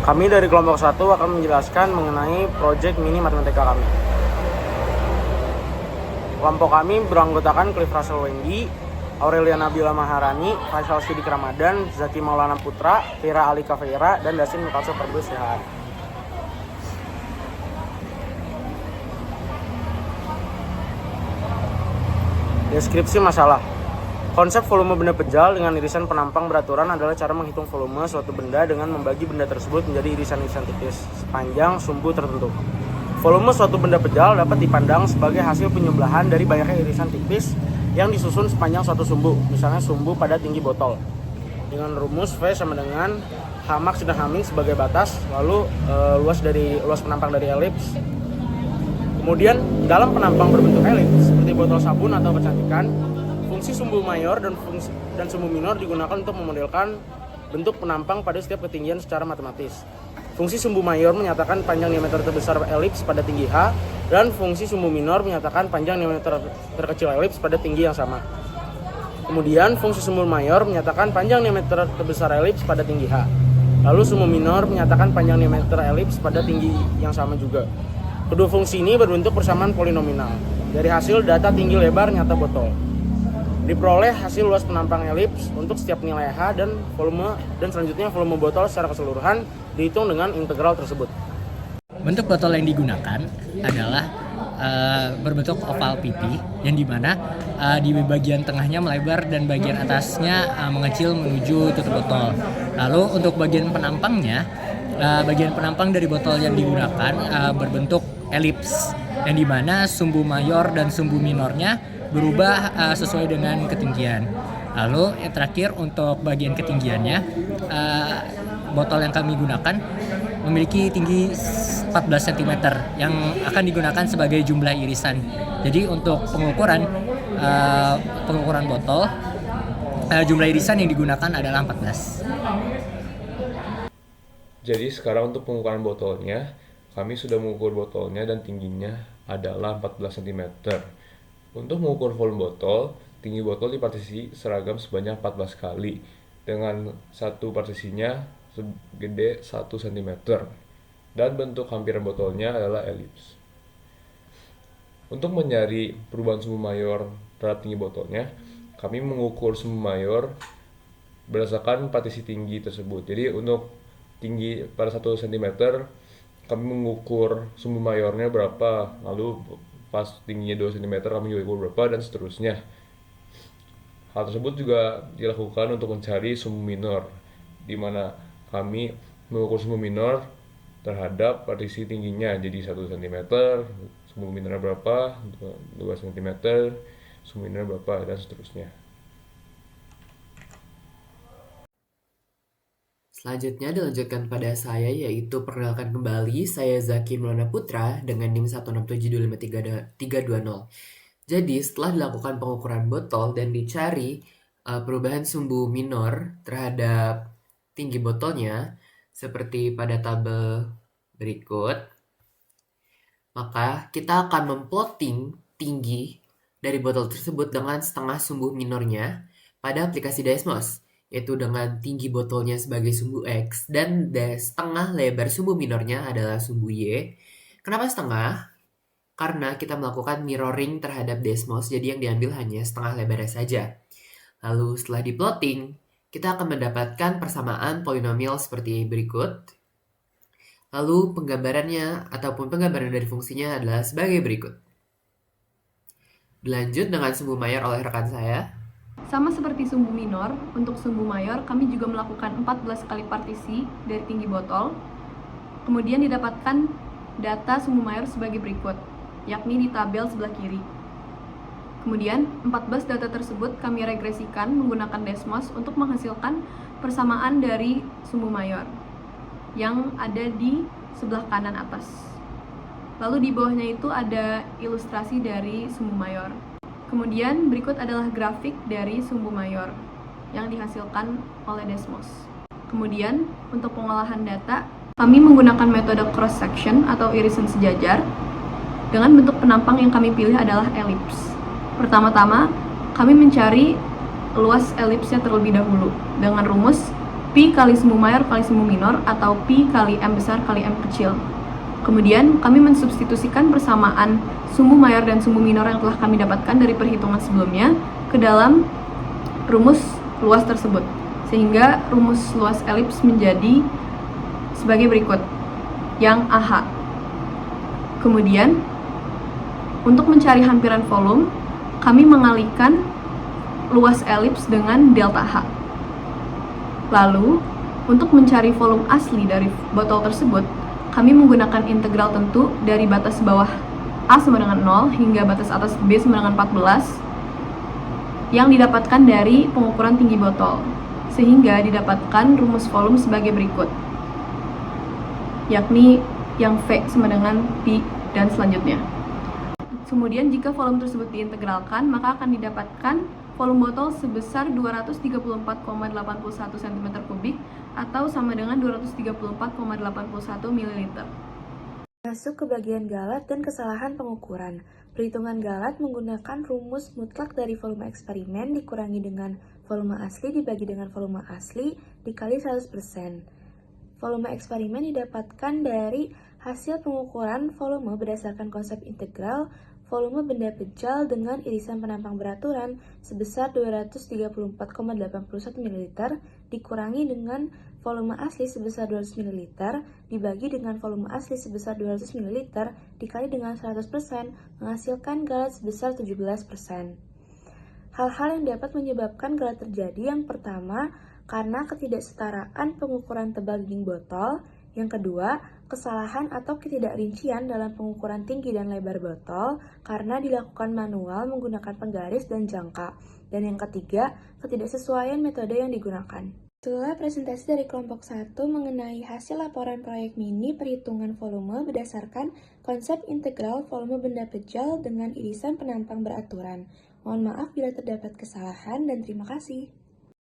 Kami dari kelompok 1 akan menjelaskan mengenai proyek mini matematika kami. Kelompok kami beranggotakan Cliff Russell Wendy, Aurelia Nabila Maharani, Faisal Sidik Ramadan, Zaki Maulana Putra, Fira Ali Kafeira, dan Dasin Mukalso Perbu Sehat. Deskripsi masalah. Konsep volume benda pejal dengan irisan penampang beraturan adalah cara menghitung volume suatu benda dengan membagi benda tersebut menjadi irisan-irisan tipis sepanjang sumbu tertentu. Volume suatu benda pejal dapat dipandang sebagai hasil penjumlahan dari banyaknya irisan tipis yang disusun sepanjang suatu sumbu, misalnya sumbu pada tinggi botol. Dengan rumus V sama dengan H max dan H min sebagai batas, lalu luas penampang dari elips. Kemudian dalam penampang berbentuk elips seperti botol sabun atau kecantikan, fungsi sumbu mayor dan sumbu minor digunakan untuk memodelkan bentuk penampang pada setiap ketinggian secara matematis. Fungsi sumbu mayor menyatakan panjang diameter terbesar elips pada tinggi H, dan fungsi sumbu minor menyatakan panjang diameter terkecil elips pada tinggi yang sama. Kemudian fungsi sumbu mayor menyatakan panjang diameter terbesar elips pada tinggi H. Lalu sumbu minor menyatakan panjang diameter elips pada tinggi yang sama juga. Kedua fungsi ini berbentuk persamaan polinominal. Dari hasil data tinggi lebar nyata botol, diperoleh hasil luas penampang elips untuk setiap nilai H dan volume, dan selanjutnya volume botol secara keseluruhan dihitung dengan integral tersebut. Bentuk botol yang digunakan adalah berbentuk oval pipi, yang dimana di bagian tengahnya melebar dan bagian atasnya mengecil menuju tutup botol. Lalu untuk bagian penampangnya, bagian penampang dari botol yang digunakan berbentuk elips, yang dimana sumbu mayor dan sumbu minornya berubah sesuai dengan ketinggian. Lalu yang terakhir untuk bagian ketinggiannya, botol yang kami gunakan memiliki tinggi 14 cm yang akan digunakan sebagai jumlah irisan. Jadi untuk pengukuran botol, jumlah irisan yang digunakan adalah 14. Jadi sekarang untuk pengukuran botolnya, kami sudah mengukur botolnya dan tingginya adalah 14 cm. Untuk mengukur volume botol, tinggi botol dipartisi seragam sebanyak 14 kali dengan satu partisinya segede 1 cm, dan bentuk hampiran botolnya adalah elips. Untuk mencari perubahan sumbu mayor terhadap tinggi botolnya, kami mengukur sumbu mayor berdasarkan partisi tinggi tersebut. Jadi untuk tinggi pada 1 cm, kami mengukur sumbu mayornya berapa, lalu pas tingginya 2 cm kami juga ukur berapa, dan seterusnya. Hal tersebut juga dilakukan untuk mencari sumbu minor, di mana kami mengukur sumbu minor terhadap partisi tingginya. Jadi 1 cm, sumbu minornya berapa, 2 cm, sumbu minornya berapa, dan seterusnya. Selanjutnya dilanjutkan pada saya, yaitu perkenalkan kembali, saya Zaki Maulana Putra dengan NIM 167253320. Jadi setelah dilakukan pengukuran botol dan dicari perubahan sumbu minor terhadap tinggi botolnya seperti pada tabel berikut, maka kita akan memplotting tinggi dari botol tersebut dengan setengah sumbu minornya pada aplikasi Desmos, yaitu dengan tinggi botolnya sebagai sumbu X dan setengah lebar sumbu minornya adalah sumbu Y. Kenapa setengah? Karena kita melakukan mirroring terhadap Desmos, jadi yang diambil hanya setengah lebarnya saja. Lalu setelah diplotting, kita akan mendapatkan persamaan polinomial seperti berikut. Lalu penggambarannya ataupun penggambaran dari fungsinya adalah sebagai berikut. Dilanjut dengan sumbu mayor oleh rekan saya. Sama seperti sumbu minor, untuk sumbu mayor kami juga melakukan 14 kali partisi dari tinggi botol. Kemudian didapatkan data sumbu mayor sebagai berikut, yakni di tabel sebelah kiri. Kemudian 14 data tersebut kami regresikan menggunakan Desmos untuk menghasilkan persamaan dari sumbu mayor yang ada di sebelah kanan atas. Lalu di bawahnya itu ada ilustrasi dari sumbu mayor. Kemudian berikut adalah grafik dari sumbu mayor yang dihasilkan oleh Desmos. Kemudian untuk pengolahan data, kami menggunakan metode cross section atau irisan sejajar dengan bentuk penampang yang kami pilih adalah elips. Pertama-tama, kami mencari luas elipsnya terlebih dahulu dengan rumus Pi kali sumbu mayor kali sumbu minor atau Pi kali M besar kali M kecil. Kemudian kami mensubstitusikan persamaan sumbu mayor dan sumbu minor yang telah kami dapatkan dari perhitungan sebelumnya ke dalam rumus luas tersebut. Sehingga rumus luas elips menjadi sebagai berikut, yang AH. Kemudian, untuk mencari hampiran volume, kami mengalihkan luas elips dengan delta H. Lalu, untuk mencari volume asli dari botol tersebut, kami menggunakan integral tentu dari batas bawah A sama dengan 0 hingga batas atas B sama dengan 14 yang didapatkan dari pengukuran tinggi botol, sehingga didapatkan rumus volume sebagai berikut, yakni yang V sama dengan Pi dan selanjutnya. Kemudian jika volume tersebut diintegralkan, maka akan didapatkan volume botol sebesar 234,81 cm3 atau sama dengan 234,81 ml. Masuk ke bagian Galat dan kesalahan pengukuran. Perhitungan Galat menggunakan rumus mutlak dari volume eksperimen dikurangi dengan volume asli dibagi dengan volume asli dikali 100%. Volume eksperimen didapatkan dari hasil pengukuran volume berdasarkan konsep integral volume benda pejal dengan irisan penampang beraturan sebesar 234,81 ml dikurangi dengan volume asli sebesar 200 ml dibagi dengan volume asli sebesar 200 ml dikali dengan 100% menghasilkan Galat sebesar 17%. Hal-hal yang dapat menyebabkan Galat terjadi, yang pertama, karena ketidaksetaraan pengukuran tebal dinding botol. Yang kedua, kesalahan atau ketidakrincian dalam pengukuran tinggi dan lebar botol karena dilakukan manual menggunakan penggaris dan jangka. Dan yang ketiga, ketidaksesuaian metode yang digunakan. Itulah presentasi dari kelompok 1 mengenai hasil laporan proyek mini perhitungan volume berdasarkan konsep integral volume benda pejal dengan irisan penampang beraturan. Mohon maaf bila terdapat kesalahan dan terima kasih.